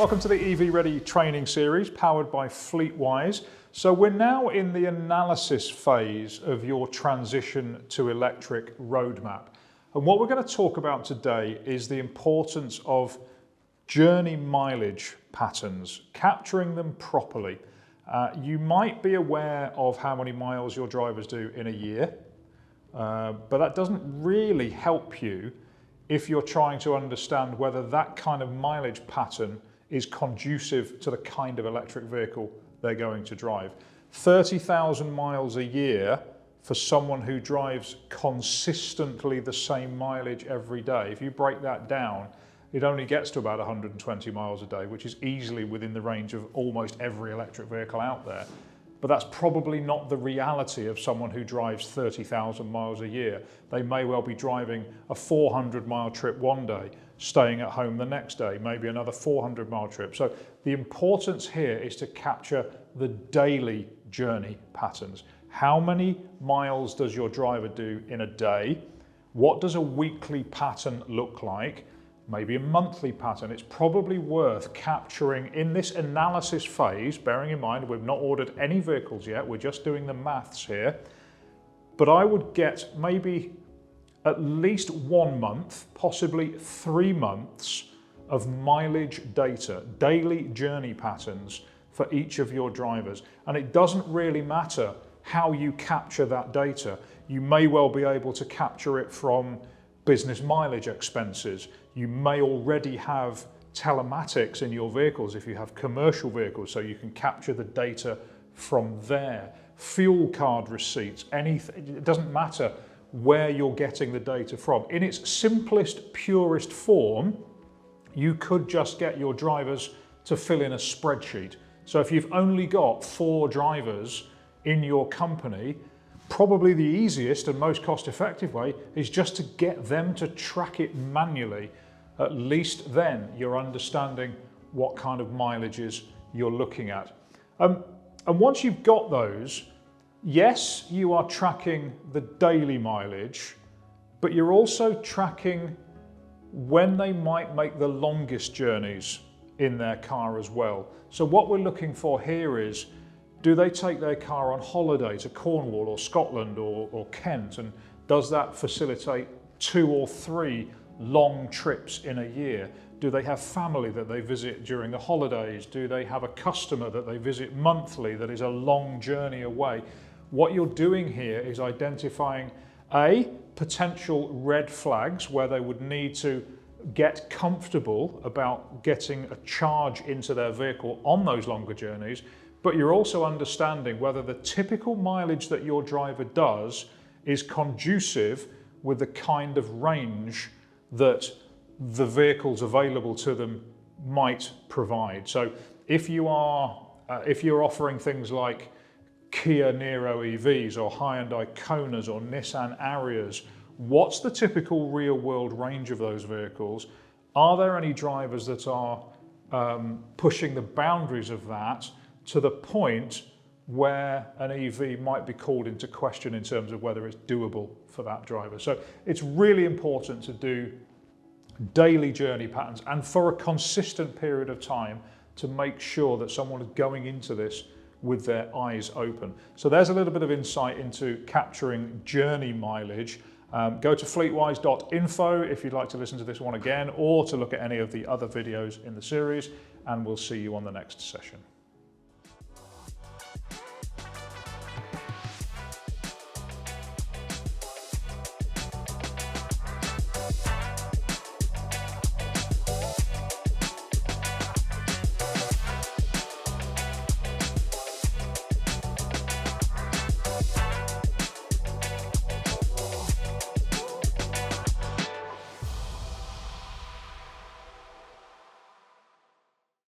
welcome to the EV Ready training series powered by FleetWise. So we're now in the analysis phase of your transition to electric roadmap. And what we're going to talk about today is the importance of journey mileage patterns, capturing them properly. You might be aware of how many miles your drivers do in a year, but that doesn't really help you if you're trying to understand whether that kind of mileage pattern is conducive to the kind of electric vehicle they're going to drive. 30,000 miles a year for someone who drives consistently the same mileage every day. If you break that down, it only gets to about 120 miles a day, which is easily within the range of almost every electric vehicle out there. But that's probably not the reality of someone who drives 30,000 miles a year. They may well be driving a 400-mile trip one day, staying at home the next day, maybe another 400-mile trip. So the importance here is to capture the daily journey patterns. How many miles does your driver do in a day? What does a weekly pattern look like? Maybe a monthly pattern. It's probably worth capturing in this analysis phase, bearing in mind we've not ordered any vehicles yet, we're just doing the maths here, but I would get maybe at least 1 month, possibly 3 months of mileage data, daily journey patterns for each of your drivers. And it doesn't really matter how you capture that data. You may well be able to capture it from business mileage expenses. You may already have telematics in your vehicles if you have commercial vehicles, so you can capture the data from there. Fuel card receipts, anything, it doesn't matter where you're getting the data from. In its simplest, purest form, you could just get your drivers to fill in a spreadsheet. So if you've only got 4 drivers in your company, probably the easiest and most cost-effective way is just to get them to track it manually. At least then you're understanding what kind of mileages you're looking at. And once you've got those, yes, you are tracking the daily mileage, but you're also tracking when they might make the longest journeys in their car as well. So what we're looking for here is, do they take their car on holiday to Cornwall or Scotland or Kent, and does that facilitate 2 or 3 long trips in a year? Do they have family that they visit during the holidays? Do they have a customer that they visit monthly that is a long journey away? What you're doing here is identifying potential red flags where they would need to get comfortable about getting a charge into their vehicle on those longer journeys, but you're also understanding whether the typical mileage that your driver does is conducive with the kind of range that the vehicles available to them might provide. So if you're offering things like Kia Niro EVs or Hyundai Konas or Nissan Arias, what's the typical real world range of those vehicles? Are there any drivers that are pushing the boundaries of that to the point where an EV might be called into question in terms of whether it's doable for that driver? So it's really important to do daily journey patterns and for a consistent period of time to make sure that someone is going into this with their eyes open. So there's a little bit of insight into capturing journey mileage. Go to fleetwise.info if you'd like to listen to this one again or to look at any of the other videos in the series, and we'll see you on the next session.